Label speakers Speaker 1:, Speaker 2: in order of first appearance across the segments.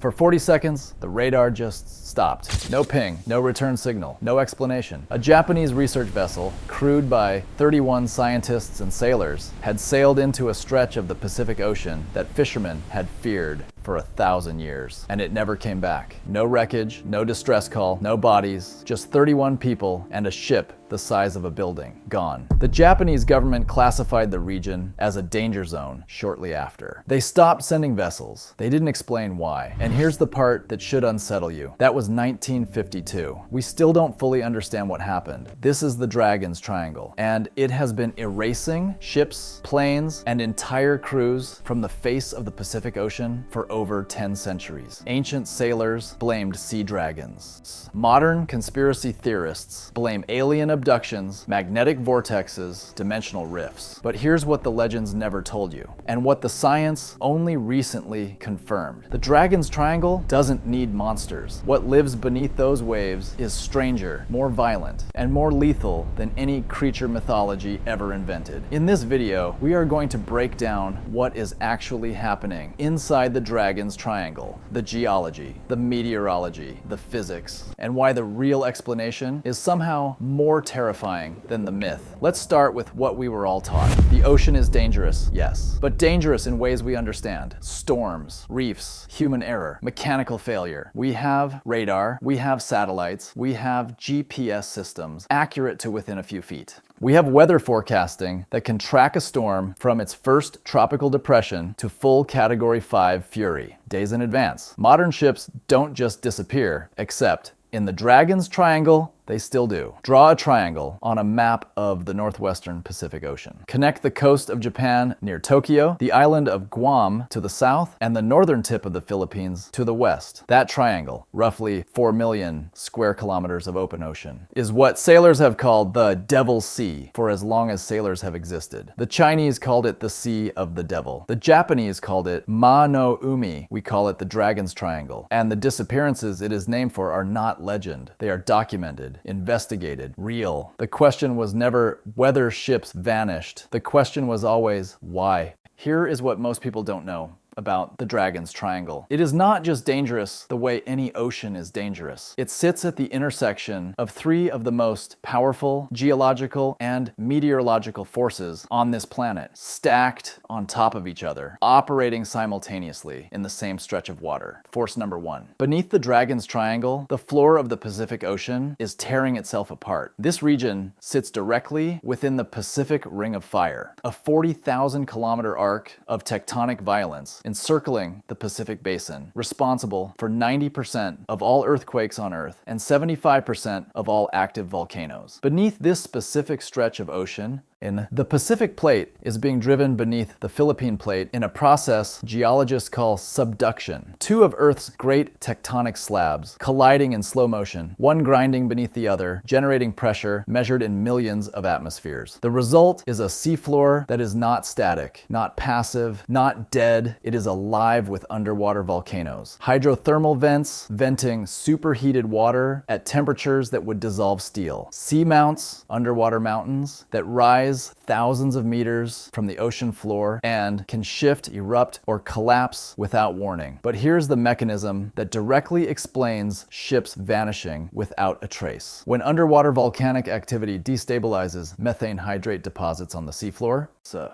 Speaker 1: For 40 seconds, the radar just stopped. No ping, no return signal, no explanation. A Japanese research vessel, crewed by 31 scientists and sailors, had sailed into a stretch of the Pacific Ocean that fishermen had feared for 1,000 years, and it never came back. No wreckage, no distress call, no bodies, just 31 people and a ship the size of a building, gone. The Japanese government classified the region as a danger zone shortly after. They stopped sending vessels. They didn't explain why. And here's the part that should unsettle you. That was 1952. We still don't fully understand what happened. This is the Dragon's Triangle, and it has been erasing ships, planes, and entire crews from the face of the Pacific Ocean for over 10 centuries. Ancient sailors blamed sea dragons. Modern conspiracy theorists blame alien abductions, magnetic vortexes, dimensional rifts. But here's what the legends never told you, and what the science only recently confirmed. The Dragon's Triangle doesn't need monsters. What lives beneath those waves is stranger, more violent, and more lethal than any creature mythology ever invented. In this video, we are going to break down what is actually happening inside the Dragon's Triangle, the geology, the meteorology, the physics, and why the real explanation is somehow more terrifying than the myth. Let's start with what we were all taught. The ocean is dangerous, yes, but dangerous in ways we understand. Storms, reefs, human error, mechanical failure. We have radar, we have satellites, we have GPS systems accurate to within a few feet. We have weather forecasting that can track a storm from its first tropical depression to full Category 5 fury, days in advance. Modern ships don't just disappear, except in the Dragon's Triangle, they still do. Draw a triangle on a map of the northwestern Pacific Ocean. Connect the coast of Japan near Tokyo, the island of Guam to the south, and the northern tip of the Philippines to the west. That triangle, roughly 4 million square kilometers of open ocean, is what sailors have called the Devil's Sea for as long as sailors have existed. The Chinese called it the Sea of the Devil. The Japanese called it Ma no Umi. We call it the Dragon's Triangle. And the disappearances it is named for are not legend. They are documented, investigated, real. The question was never whether ships vanished. The question was always why. Here is what most people don't know about the Dragon's Triangle. It is not just dangerous the way any ocean is dangerous. It sits at the intersection of three of the most powerful geological and meteorological forces on this planet, stacked on top of each other, operating simultaneously in the same stretch of water. Force number one. Beneath the Dragon's Triangle, the floor of the Pacific Ocean is tearing itself apart. This region sits directly within the Pacific Ring of Fire, a 40,000 kilometer arc of tectonic violence encircling the Pacific Basin, responsible for 90% of all earthquakes on Earth and 75% of all active volcanoes. Beneath this specific stretch of ocean, the Pacific Plate is being driven beneath the Philippine Plate in a process geologists call subduction. Two of Earth's great tectonic slabs colliding in slow motion, one grinding beneath the other, generating pressure measured in millions of atmospheres. The result is a seafloor that is not static, not passive, not dead. It is alive with underwater volcanoes. Hydrothermal vents venting superheated water at temperatures that would dissolve steel. Seamounts, underwater mountains that rise thousands of meters from the ocean floor and can shift, erupt, or collapse without warning. But here's the mechanism that directly explains ships vanishing without a trace. When underwater volcanic activity destabilizes methane hydrate deposits on the seafloor,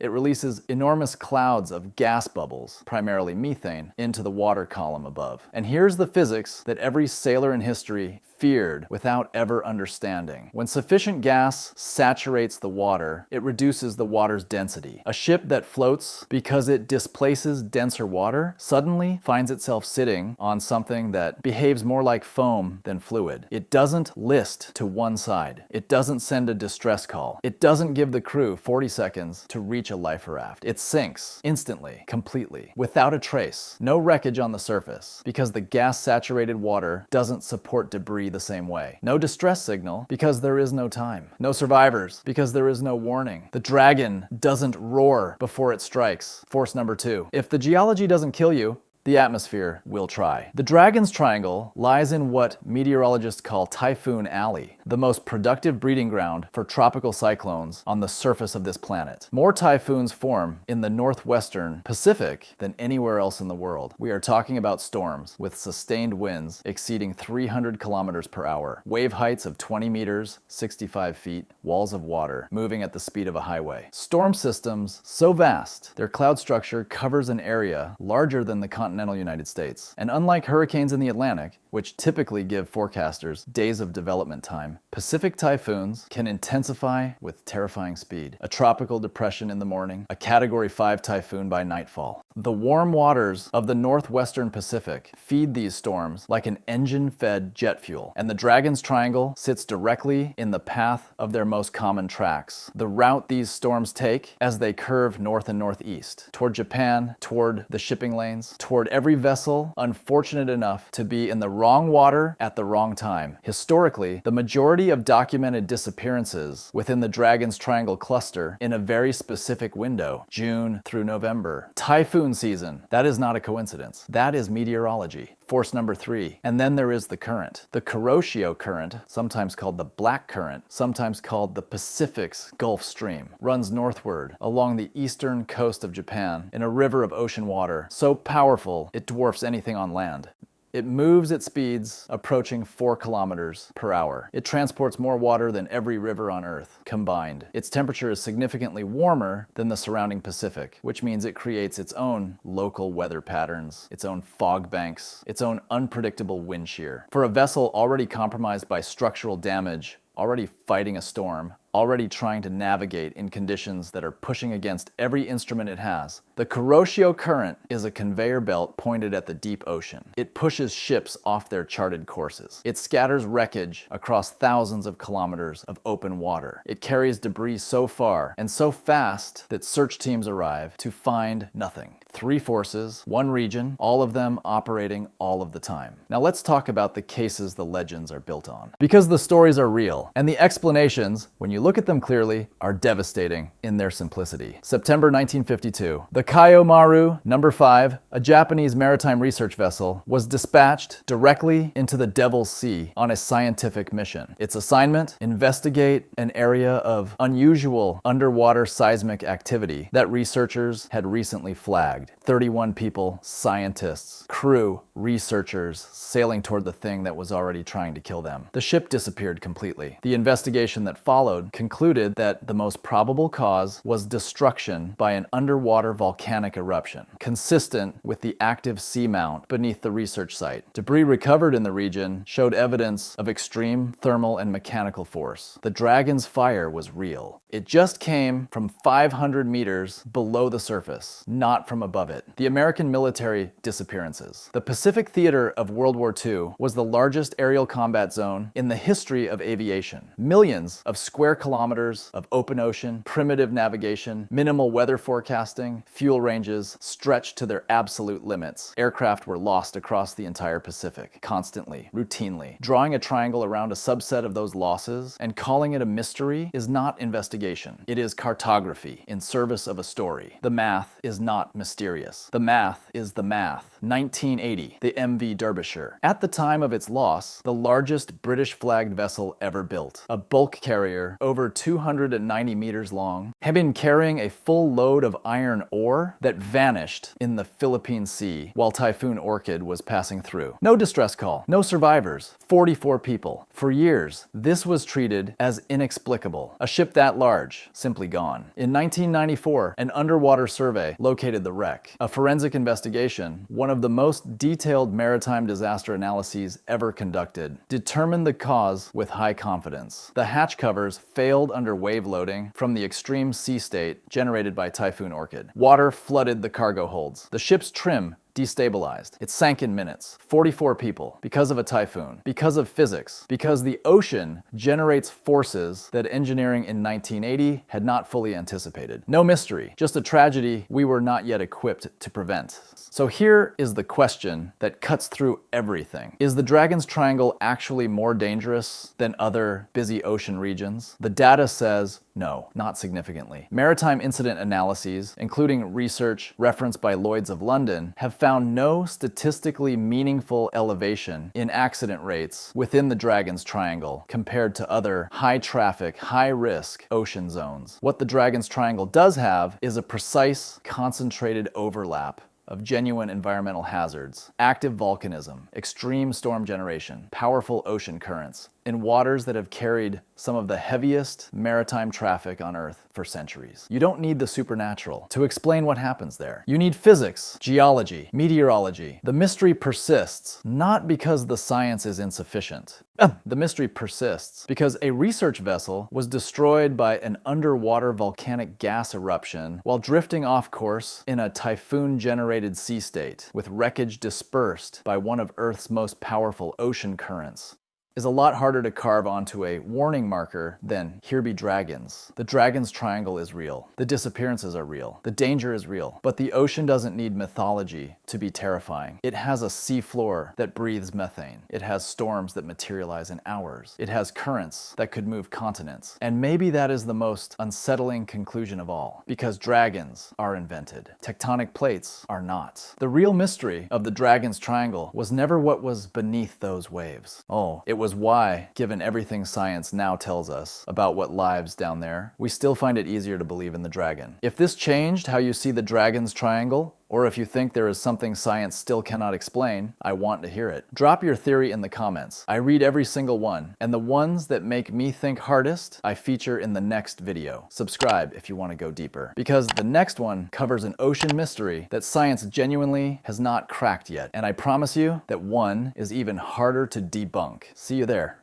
Speaker 1: it releases enormous clouds of gas bubbles, primarily methane, into the water column above. And here's the physics that every sailor in history feared without ever understanding. When sufficient gas saturates the water, it reduces the water's density. A ship that floats because it displaces denser water suddenly finds itself sitting on something that behaves more like foam than fluid. It doesn't list to one side. It doesn't send a distress call. It doesn't give the crew 40 seconds to reach a life raft. It sinks instantly, completely, without a trace. No wreckage on the surface because the gas-saturated water doesn't support debris the same way. No distress signal because there is no time. No survivors because there is no warning. The dragon doesn't roar before it strikes. Force number two. If the geology doesn't kill you, the atmosphere will try. The Dragon's Triangle lies in what meteorologists call Typhoon Alley, the most productive breeding ground for tropical cyclones on the surface of this planet. More typhoons form in the northwestern Pacific than anywhere else in the world. We are talking about storms with sustained winds exceeding 300 kilometers per hour, wave heights of 20 meters, 65 feet, walls of water, moving at the speed of a highway. Storm systems so vast, their cloud structure covers an area larger than the continental United States. And unlike hurricanes in the Atlantic, which typically give forecasters days of development time, Pacific typhoons can intensify with terrifying speed. A tropical depression in the morning, a Category 5 typhoon by nightfall. The warm waters of the northwestern Pacific feed these storms like an engine-fed jet fuel, and the Dragon's Triangle sits directly in the path of their most common tracks. The route these storms take as they curve north and northeast, toward Japan, toward the shipping lanes, toward every vessel unfortunate enough to be in the wrong water at the wrong time. Historically, the majority of documented disappearances within the Dragon's Triangle cluster in a very specific window, June through November. Typhoon season, that is not a coincidence. That is meteorology. Force number 3. And then there is the current. The Kuroshio Current, sometimes called the Black Current, sometimes called the Pacific's Gulf Stream, runs northward along the eastern coast of Japan in a river of ocean water so powerful it dwarfs anything on land. It moves at speeds approaching 4 kilometers per hour. It transports more water than every river on Earth combined. Its temperature is significantly warmer than the surrounding Pacific, which means it creates its own local weather patterns, its own fog banks, its own unpredictable wind shear. For a vessel already compromised by structural damage, already fighting a storm, already trying to navigate in conditions that are pushing against every instrument it has, the Kuroshio Current is a conveyor belt pointed at the deep ocean. It pushes ships off their charted courses. It scatters wreckage across thousands of kilometers of open water. It carries debris so far and so fast that search teams arrive to find nothing. 3 forces, 1 region, all of them operating all of the time. Now let's talk about the cases the legends are built on. Because the stories are real, and the explanations, when you look at them clearly, are devastating in their simplicity. September 1952, the Kaiyo Maru No. 5, a Japanese maritime research vessel, was dispatched directly into the Devil's Sea on a scientific mission. Its assignment: investigate an area of unusual underwater seismic activity that researchers had recently flagged. 31 people, scientists, crew, researchers, sailing toward the thing that was already trying to kill them. The ship disappeared completely. The investigation that followed concluded that the most probable cause was destruction by an underwater volcanic eruption, consistent with the active seamount beneath the research site. Debris recovered in the region showed evidence of extreme thermal and mechanical force. The Dragon's fire was real. It just came from 500 meters below the surface, not from above it. The American military disappearances. The Pacific theater of World War II was the largest aerial combat zone in the history of aviation. Millions of square kilometers of open ocean, primitive navigation, minimal weather forecasting, fuel ranges stretched to their absolute limits. Aircraft were lost across the entire Pacific, constantly, routinely. Drawing a triangle around a subset of those losses and calling it a mystery is not investigation. It is cartography in service of a story. The math is not mysterious. The math is the math. 1980, the MV Derbyshire. At the time of its loss, the largest British-flagged vessel ever built, a bulk carrier over 290 meters long, had been carrying a full load of iron ore that vanished in the Philippine Sea while Typhoon Orchid was passing through. No distress call, no survivors, 44 people. For years, this was treated as inexplicable. A ship that large, simply gone. In 1994, an underwater survey located the wreck. A forensic investigation, one of the most detailed maritime disaster analyses ever conducted, determined the cause with high confidence. The hatch covers failed under wave loading from the extreme sea state generated by Typhoon Orchid. Water flooded the cargo holds. The ship's trim destabilized. It sank in minutes. 44 people because of a typhoon, because of physics, because the ocean generates forces that engineering in 1980 had not fully anticipated. No mystery, just a tragedy we were not yet equipped to prevent. So here is the question that cuts through everything. Is the Dragon's Triangle actually more dangerous than other busy ocean regions? The data says No, not significantly. Maritime incident analyses, including research referenced by Lloyd's of London, have found no statistically meaningful elevation in accident rates within the Dragon's Triangle compared to other high-traffic, high-risk ocean zones. What the Dragon's Triangle does have is a precise, concentrated overlap of genuine environmental hazards, active volcanism, extreme storm generation, powerful ocean currents, in waters that have carried some of the heaviest maritime traffic on Earth for centuries. You don't need the supernatural to explain what happens there. You need physics, geology, meteorology. The mystery persists, not because the science is insufficient. The mystery persists because a research vessel was destroyed by an underwater volcanic gas eruption while drifting off course in a typhoon-generated sea state, with wreckage dispersed by one of Earth's most powerful ocean currents. Is a lot harder to carve onto a warning marker than "Here be dragons." The Dragon's Triangle is real. The disappearances are real. The danger is real. But the ocean doesn't need mythology to be terrifying. It has a sea floor that breathes methane. It has storms that materialize in hours. It has currents that could move continents. And maybe that is the most unsettling conclusion of all, because dragons are invented. Tectonic plates are not. The real mystery of the Dragon's Triangle was never what was beneath those waves. Oh, it was why, given everything science now tells us about what lives down there, we still find it easier to believe in the dragon. If this changed how you see the Dragon's Triangle, or if you think there is something science still cannot explain, I want to hear it. Drop your theory in the comments. I read every single one, and the ones that make me think hardest, I feature in the next video. Subscribe if you want to go deeper, because the next one covers an ocean mystery that science genuinely has not cracked yet, and I promise you that one is even harder to debunk. See you there.